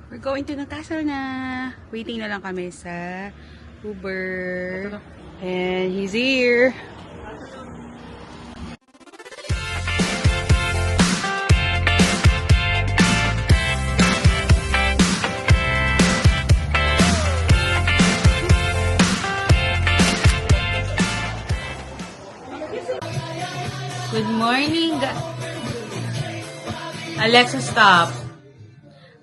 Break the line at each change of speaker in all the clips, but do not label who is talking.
We're going to the castle na. Waiting na lang kami sa Uber. And he's here. Good morning. Alexa, stop.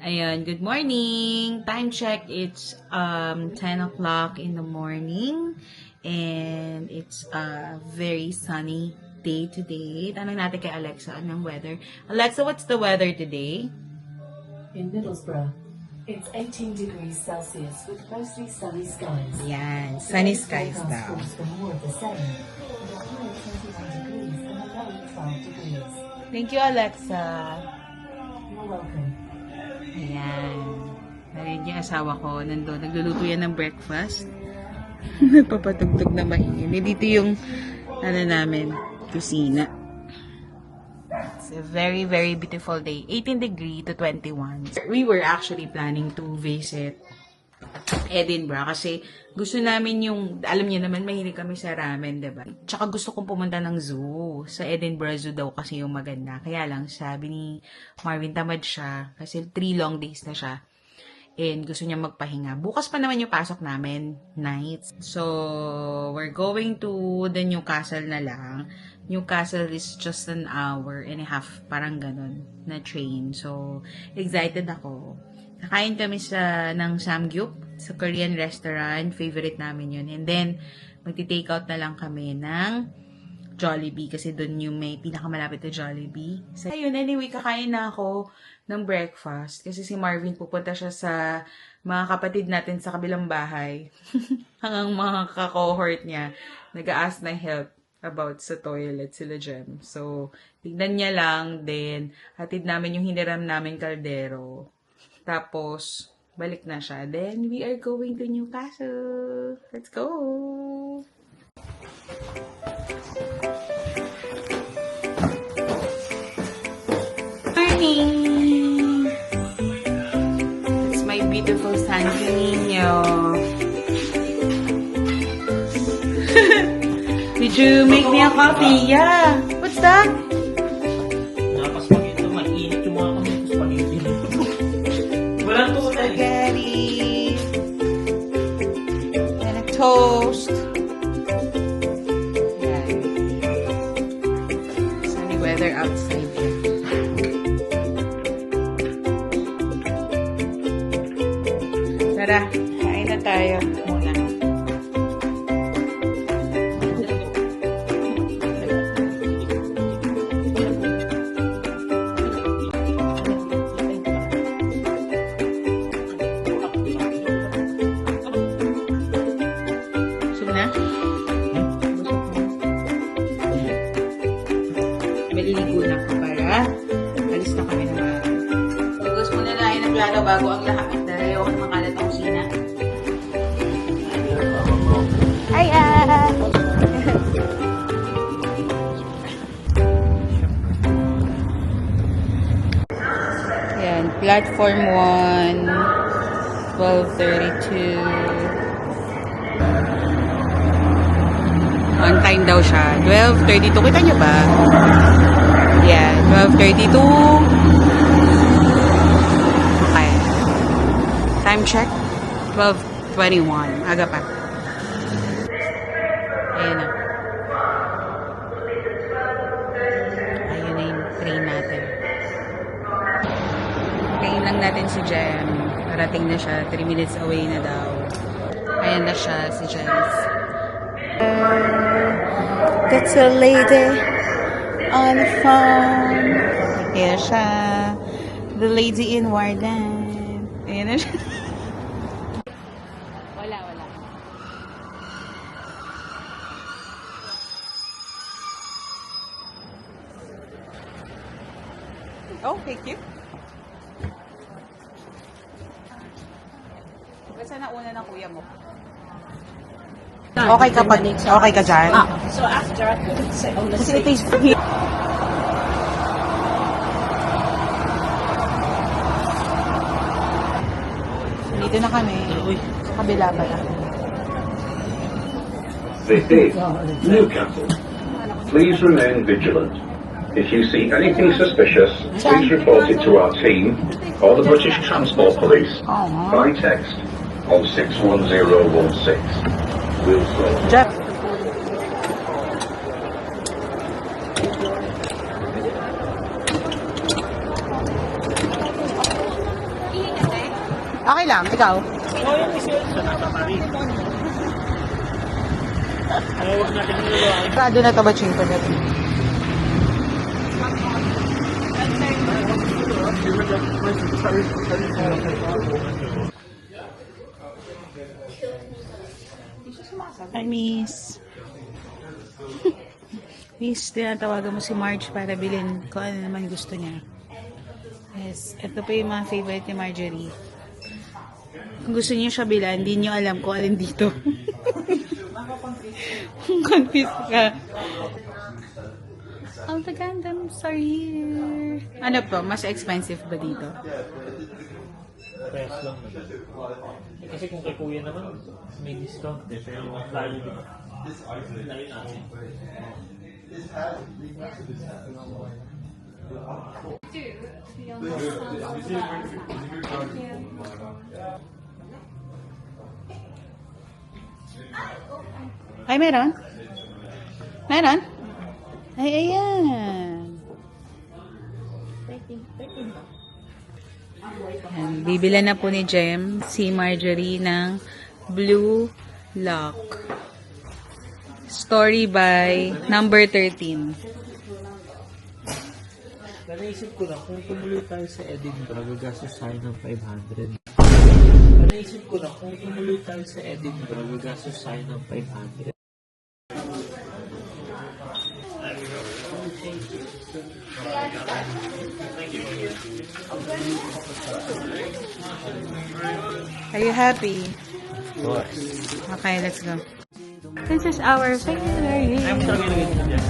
Ayun, good morning. Time check, it's 10 o'clock in the morning. And it's a very sunny day today. Tanong natin kay Alexa, anong weather? Alexa, what's the weather today?
In Middlesbrough, it's 18 degrees Celsius with mostly sunny skies.
Yan, sunny skies daw.
Calls for more of the same, with a high of 21 degrees and a low of 12 degrees.
Thank you, Alexa.
You're welcome.
Ayan. Narinig yung asawa ko, nandun. Nagluluto yan ng breakfast. Nagpapatugtog na maingin. Dito yung, namin, kusina. It's a very, very beautiful day. 18 degree to 21. We were actually planning to visit Edinburgh kasi gusto namin yung, alam niyo naman, mahilig kami sa ramen, diba? Tsaka gusto kong pumunta ng zoo. Sa Edinburgh Zoo daw kasi yung maganda. Kaya lang, sabi ni Marvin, tamad siya kasi 3 long days na siya. And gusto niya magpahinga. Bukas pa naman yung pasok namin, nights. So, we're going to the Newcastle na lang. Newcastle is just an hour and a half, parang ganun, na train. So, excited ako. Nakain kami ng Samgyup, sa Korean restaurant. Favorite namin yun. And then, magti-take out na lang kami ng Jollibee kasi doon yung may pinakamalapit na Jollibee. So, ayun, anyway, kakain na ako ng breakfast kasi si Marvin pupunta siya sa mga kapatid natin sa kabilang bahay. Hanggang mga ka-cohort niya nag-a-ask na help about sa toilet sila Jem. So, tignan niya lang, then hatid namin yung hiniram namin kaldero. Tapos, balik na siya. Then, we are going to Newcastle. Let's go! Morning! It's my beautiful San Camino. Did you make me a coffee? Yeah. What's that?
Napaspaghito, mag-init yung mga kami spaghetti. Walang tunay.
Spaghetti. And a toast. Yan. Sunny weather outside. Tara, kain na tayo muna. Busog na? Maliligo na ako para alis na kami naman. Lugos muna na ay naglaro bago ang lahat. Dahil ayaw ko makalat ang kusina. Hiya! Ayan, platform 1, 12:32. On time daw siya. 12:32. Kita nyo ba? Yeah, 12:32. Okay. Time check. 12:21. Aga pa. Ayan na. Ayun na yung train natin. Train lang natin si Jem. Parating na siya. 3 minutes away na daw. Ayan na siya, si Jems. That's a lady on the phone. Ayan siya. The lady in Warden. Ayan na siya. Wala. Oh, thank you. Basta nauna ng kuya mo. Okay ka pa? Okay ka dyan?
So after, I put it on the
Kasi
seat.
ito is Dito na kami.
Uy.
Sa kabila pala.
This is Newcastle. Please remain vigilant. If you see anything suspicious, please report it to our team or the British Transport Police by text on 61016. We'll sort.
Jeff. Okay lang, ikaw.
Oh, yung isa sa nakapari. Ay, huwag natin niluluan.
Sarado na to ba, Chinko na to? Hi, Miss. Miss, tinatawagan mo si Marge para bilhin kung ano naman gusto niya. Yes, ito pa yung mga favorite ni Marjorie. Kung gusto niyo siya bilan, hindi niyo alam kung alin dito. Confused ka. All the Gundams are here. Ano po? Mas expensive ba dito?
Press lang naman. Kasi kung kay kuya naman, may discount eh. Pero yung value dito. Dahil natin.
Ay, meron? Meron? Ay, ayan. Ayan, bibilan na po ni Jem si Marjorie ng Blue Lock. Story by number 13.
Naisip ko lang, kung tumuloy tayo sa Edinburgh, gagastos tayo ng 500. Naisip ko lang, kung tumuloy tayo sa Edinburgh, gagastos tayo ng 500.
Are you happy?
Of course.
Okay, let's go. This is our favorite.
I'm sorry na ganyan dyan.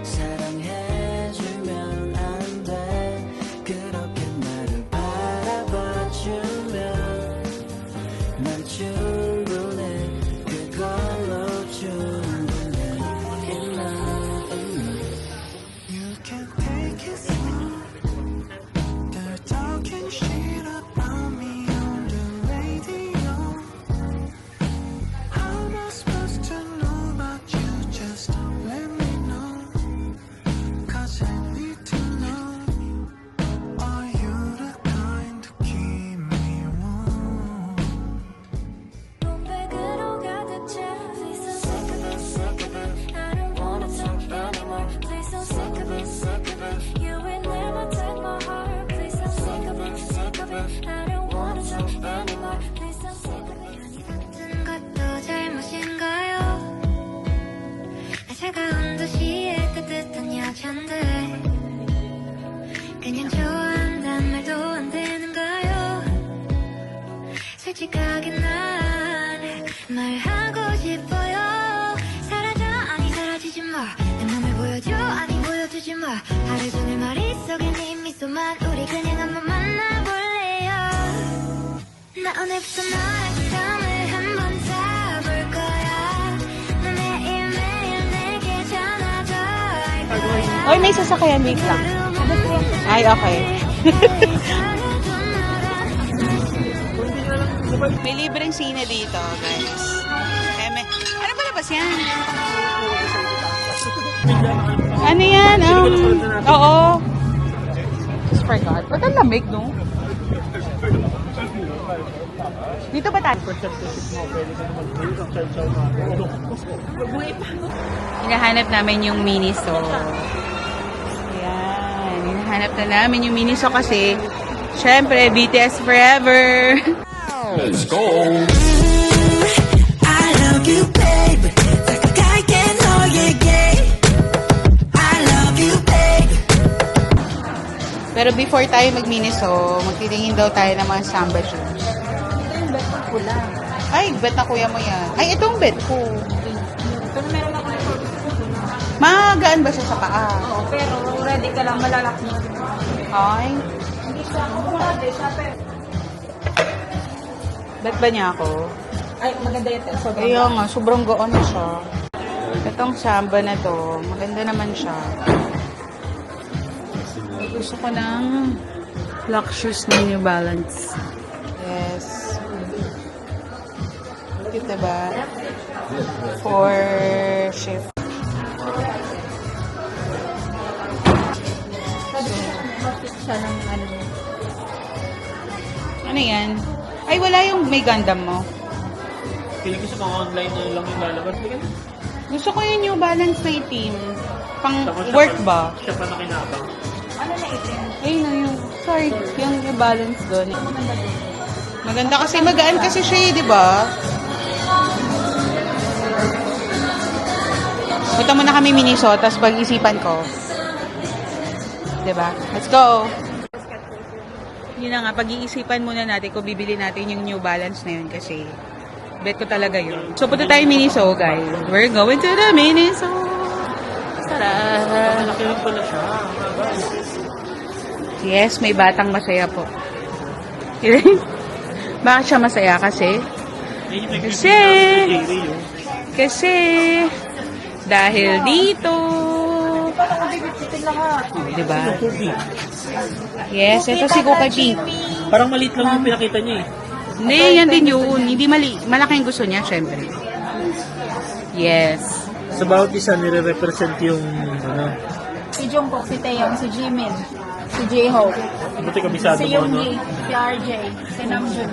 사랑해주면 안 돼. 그렇게 나를 바라봐주면 난 충분해. 그걸로 충분해. Enough, enough. You can take it slow. They're talking shit about me on the radio. How am I supposed to know about you? Just let me know. 'Cause I need to know. Are you the kind to keep me warm?
백으로 가득 차. Please don't sick of it, sick of it. I don't wanna talk anymore. Please don't sick of it, sick of it. You will never take my heart. Please don't sick of it, sick of it. I don't wanna talk anymore. Please don't sick of it. 같은 것도 잘못인가요? 나 차가운 도시의 따뜻한 여잔데 그냥 좋아한단 말도 안 되는가요? 솔직하게 난 말하고 싶어요. 사라져 아니 사라지지 마. 내 맘을 보여줘 아니 보여주지 마. 하루 종일 머릿속에 네 미소만 우리 그냥 한번 만나볼래요. 나 오늘부터 너의 썸을 한번 타볼 거야. 너 매일매일 내게 전화도 할 거야.
Oy, may sasakyan. Wait lang. Ay, okay. May libreng sine dito, guys. Kaya may... Ano ba labas yan? Ano yan? Oo. Just forgot. Ba't ang lamig, no? Dito ba tayo? Hinahanap namin yung Miniso. Ayan. Hinahanap na namin yung Miniso kasi syempre, BTS forever.
Let's go. I love you, baby. 가까이게 너에게. I love you, baby.
Pero before tayo mag-Miniso, magtitingin daw tayo ng mga samba shoes. Ay, bet na kuya mo yan. Ay, itong bet ko. Magaan ba siya sa paa?
Oo, pero ready ka lang malalaki.
Ay.
Hindi siya, ready siya, pero...
Bet ba niya ako?
Ay, maganda yun. Sobrang
Kaya nga, sobrang goon na siya. Itong samba na to, maganda naman siya. Gusto ko ng black shoes na New Balance. Yes. Cute diba? For shift.
siya ng ano.
Ano yan? Ay, wala yung may Gundam mo.
Feeling ko sa mga online na lang yung lalabas. Bigyan na.
Gusto ko yung New Balance na itim. Pang
Tapos siya
work
pa-
ba?
Siya pa nakinabang.
Ano na itin?
Ayun na yung, sorry, yung New Balance doon. Maganda kasi, magaan kasi siya eh, di ba? Punta muna kami Miniso, tapos pag-isipan ko. Di ba? Let's go! Yun na nga, pag-iisipan muna natin kung bibili natin yung New Balance na yun kasi bet ko talaga yun. So, punta tayo Miniso, guys. We're going to the Miniso! Tara!
Malaki rin pala siya.
Yes, may batang masaya po. Bakit siya masaya? Kasi? Kasi, dahil dito. Diba? Yes, ito si Kuka Pink.
Parang maliit lang yung pinakita niya eh.
Hindi, yan din yun. Hindi malaki yung gusto niya, syempre. Yes.
Sa bawat isa nire-represent yung ano.
Si Jungkook, si Taeyong, si Jimin, si J-Hope,
Buti kabisado
si
mo ano.
Yoongi, si RJ, si Namjoon.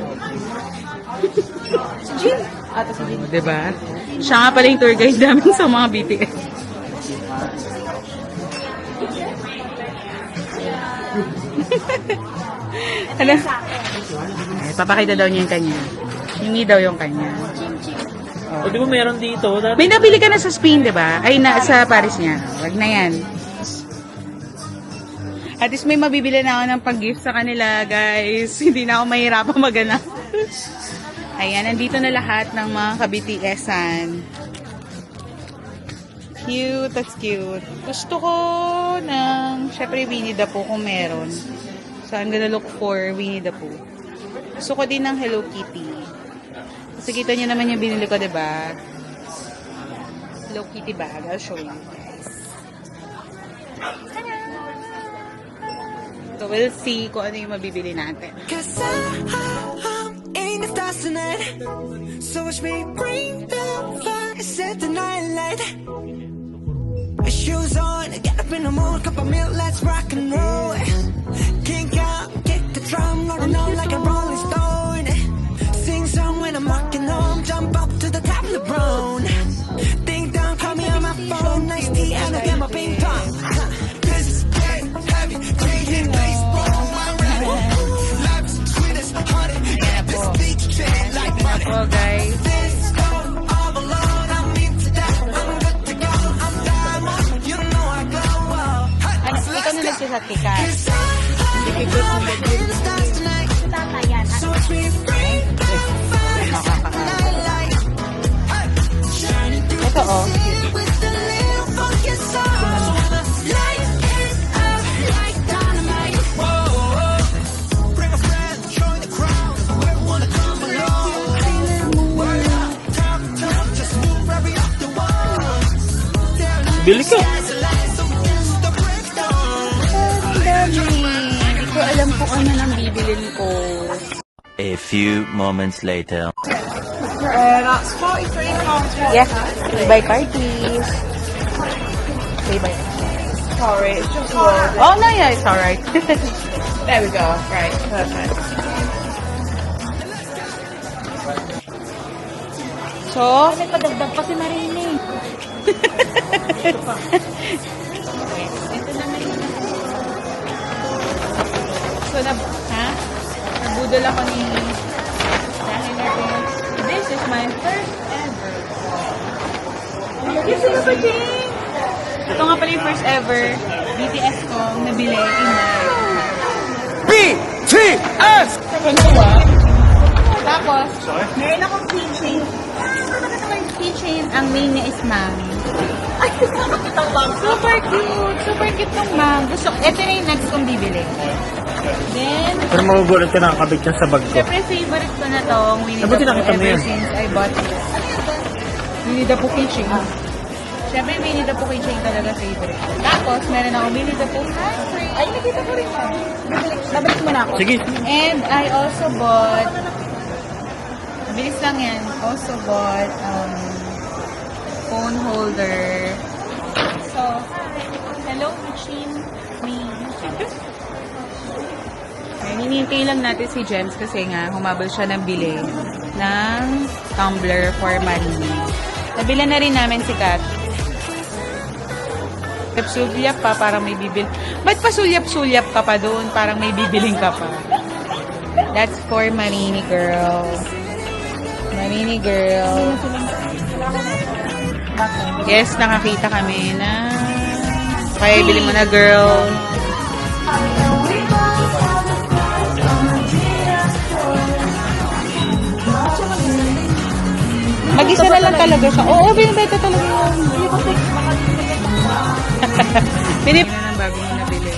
Si Jin. Ito si Jin.
Diba? Siya nga pala yung tour guide namin sa mga BTS. Ano? Ay, papakita daw niya yung kanya. Hingi daw yung kanya.
O di ba meron dito? Dati,
May nabili ka na sa Spain, di ba? Ay, sa Paris niya. Wag na yan. At least may mabibili na ako ng pag-gift sa kanila, guys. Hindi na ako mahirapan maghanap. Ayan, nandito na lahat ng mga ka-BTS-an. Cute, that's cute. Gusto ko ng, syempre, Winnie the Pooh kung meron. So, I'm gonna look for Winnie the Pooh. Gusto ko din ng Hello Kitty. Kasi kita niyo naman yung binili ko, diba? Hello Kitty bag. I'll show you guys. So, we'll see kung ano yung mabibili natin.
Cause I'm in the stars tonight. So watch me bring the fire, set the night light. Shoes on, get up in the mood, cup of milk, let's rock and roll. Kink out, get the drum, rolling on like a rolling stone. Sing song when I'm walking home, jump up to the top of the brown. Ding dong, call me on my phone, nice tea, and I'll get my ping pong. This is dead, heavy, drinking baseball, my rap. Life is sweet as honey, yeah, this beat shit like money.
Oh, guys.
This go all alone, I'm into that, I'm good to go, I'm diamond, you know I glow up.
Ano, ikaw na nagsisat kay Kat.
Cause I'm in the stars tonight. So watch me bring the fire, set the night light. Shining through
Ito, oh.
with the little funky soul. Light it up like dynamite. Whoa, bring a friend, join the crowd. We wanna come along. Word up, top, top, just move right up the wall.
bili ka.
There's a light, so we can the breakdown.
Ang dami. Hindi ko alam kung ano nang bibilin ko.
A few moments later.
That's 43 pounds.
Yes. Pay by card, please. Pay by
Sorry, it's just one.
Oh, no, yeah, it's alright.
There we go. Right, perfect.
So,
May padagdag pa si Marini.
so Nabudol ako ni dahil natin. This is my first ever. Yes, sila pa, Jane? Ito nga pala yung first ever BTS ko nabili in life. BTS! Tapos, meron akong keychain. keychain, ang main niya is mang. Super cute! Super cute ng mang. Gusto, ito na yung next kong bibili. Then,
Pero magugulat ka nakakabit yan sa bag ko.
syempre favorite ko na tong Winnie the
Ba't
Pooh
tinakita mo
ever
yan?
since I bought it. Winnie the Pooh keychain. Syempre Winnie the Pooh keychain talaga favorite ko. Tapos, meron ako Winnie the Pooh handprint. Ay, nakita ko rin siya. Babalik mo na ako.
Sige.
And I also bought, mabilis lang yan, also bought phone holder. So, hello, machine. Me. Ayan, hinihintay lang natin si Gems kasi nga humabol siya ng bili ng tumbler for Marini. Nabila na rin namin si Kat. Sulyap pa, parang may bibil. Ba't pa sulyap-sulyap ka pa doon? Parang may bibiling ka pa. That's for Marini girl. Marini girl. Yes, nakakita kami na kaya ibili mo na girl. Mag-isa na lang talaga siya. Oo, binibenta talaga yun. Pinip na ng bago mo nabili.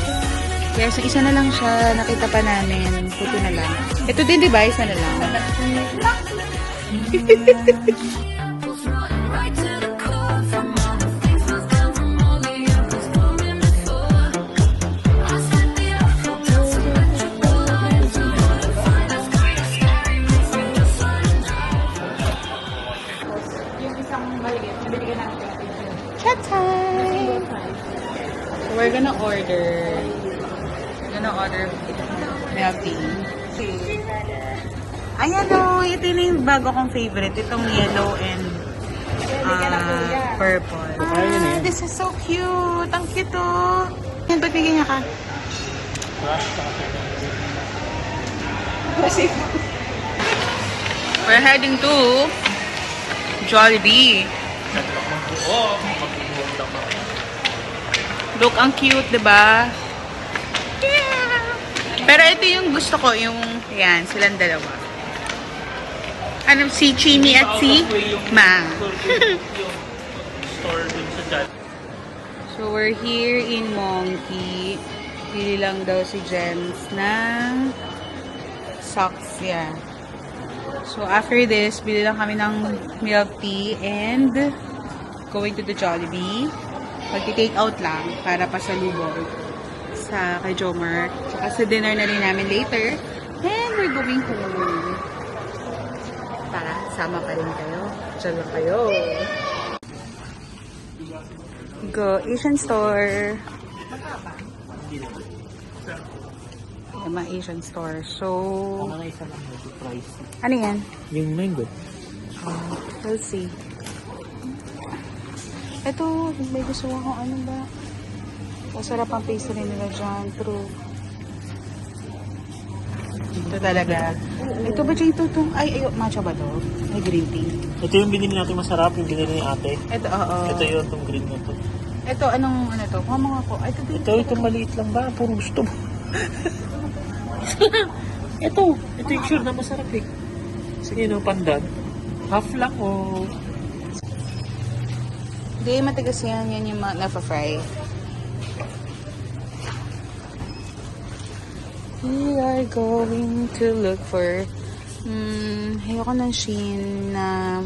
Yes, isa na lang siya. Nakita pa namin. Puti na lang. Ito din, di ba? Isa na lang. Chat time! So we're gonna order milk tea. Ayan o, ito na yung bago kong favorite. Itong yellow and purple. Ah, this is so cute. Ang cute o. Yan, pagbigyan niya ka. We're heading to Jollibee. Look, ang cute, diba? Yeah! Pero ito yung gusto ko, yung, yan, silang dalawa. Ano, si Chimi at si Ma. So, we're here in Monkey. Pili lang daw si Gems ng socks, yeah. So, after this, bili lang kami ng milk tea and going to the Jollibee. Magti-take out lang para pasalubong sa kay Jomar. Saka sa dinner na rin namin later. And we're going home. Tara, sama pa rin kayo. Diyan lang kayo. Go, Asian store. Yung mga Asian store. So, ano yan?
Yung mango.
We'll see. Ito, may gusto akong ano ba? Masarap ang pastry nila dyan. True. Ito talaga. Ito ba dyan ito? Ay, matcha ba to? May green tea.
Ito yung binili natin masarap, yung binili ni ate.
Ito, oo.
Ito yun, itong green na to.
Ito, anong ano to? Kuha mga ko. Ito,
Itong maliit lang ba? Puro gusto mo. ito yung sure na masarap eh. Sige, no, pandan. Half lang o...
Hindi, matigas yan. Yan yung nafa-fry. We are going to look for ayoko ng Shein na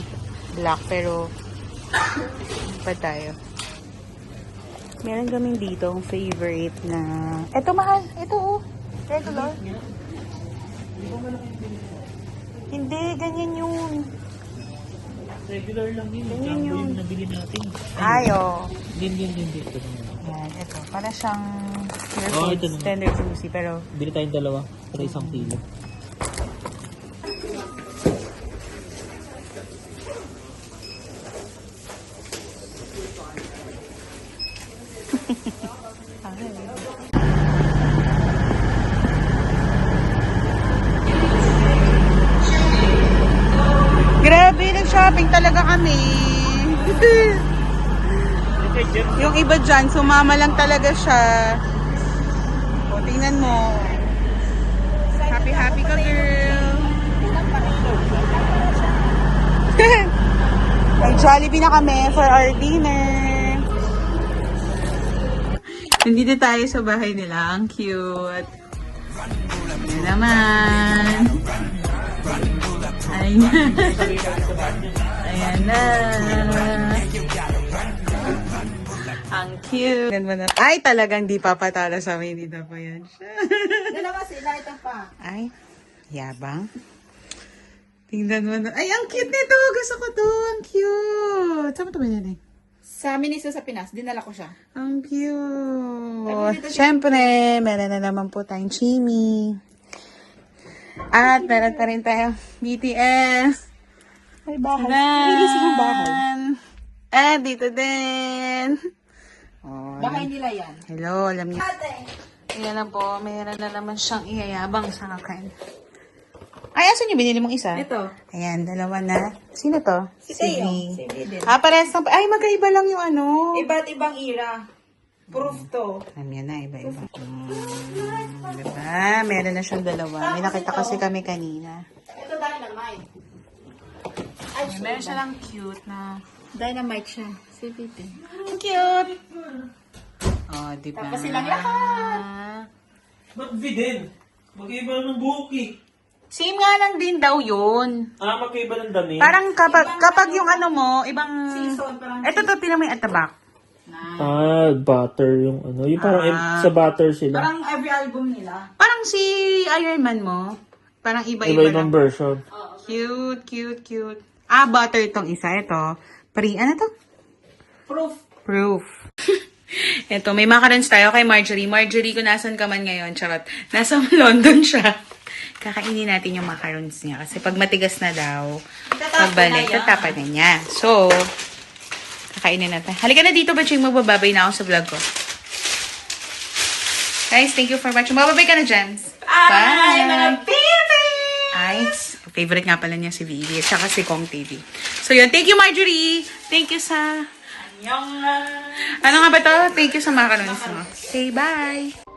black pero pa tayo. Meron kaming dito ang favorite na eto mahal. Ito oh. Regular. Hindi, ganyan yun.
Regular lang yun.
Ganyan
Jumbo
yung-
yung nabili natin.
Ayo.
Din. Ito.
Yan, ito. Para siyang
Oh, ito na.
tender juicy pero
Bili tayong dalawa para 1 kilo.
grabe, nag-shopping talaga kami. Yung iba dyan, sumama lang talaga siya. O, tingnan mo. Happy ka, girl. Nag-shopping Nag-Jollibee na kami for our dinner. Nandito tayo sa bahay nila. Ang cute. Ayan naman. Ayan. Ayan na. Ang cute. Ay, talagang di papatala sa amin. Dito pa yan.
Dalawa sila, ito pa.
Ay, yabang. Tingnan mo na. Ay, ang cute nito. Gusto ko to. Ang cute. Saan mo ito ba yan eh?
Sa Miniso sa Pinas, dinala ko siya.
Ang cute. Siyempre, meron na naman po tayong chimi. At meron pa rin tayong BTS.
May bahay.
Nan. At dito din. Oh,
Bahay nila yan.
hello, alam niyo. Ayan na po, meron na naman siyang iyayabang sa akin. Ay, asan yung binili mong isa?
Ito.
Ayan, dalawa na. Sino to?
Si Teo.
V.
Si Videl.
Parehas ng... Ay, magkaiba lang yung ano.
Iba't ibang era. Proof to.
Alam yan na, iba-iba. Diba? Meron na siyang dalawa. May nakita kasi kami kanina.
Ito dynamite. Ay,
Meron siya lang cute na...
Dynamite siya. Si Videl.
Ang cute! Oh, diba?
Tapos silang lahat.
Ba't Videl? Magkaiba ng buhok eh.
Same nga lang din daw yun.
Magkaiba ng dami.
Parang kapag yung ano mo, ibang...
Season, parang
Ito to, tinan mo yung at the back.
Butter yung ano. Yung parang sa butter sila.
Parang every album nila.
Parang si Iron Man mo. Parang iba-iba
Iba-ibang
lang.
version.
Cute, cute, cute. Butter itong isa. Ito. Ano to?
Proof.
Proof. Ito, may macarons tayo kay Marjorie. Marjorie, kung nasan ka man ngayon, charot. Nasa London siya. Kakainin natin yung macarons niya. Kasi pag matigas na daw, pagbalik, tatapan na niya. So, kakainin natin. Halika na dito, Baching. Magbababay na ako sa vlog ko. Guys, thank you for watching. Magbabay ka na, Jens. Bye!
Mga baby!
Ay, favorite nga pala niya si Vivi at saka si Kong TV. So yun, thank you Marjorie! Thank you sa... Ano nga ba to? Thank you sa macarons mo. Okay, bye!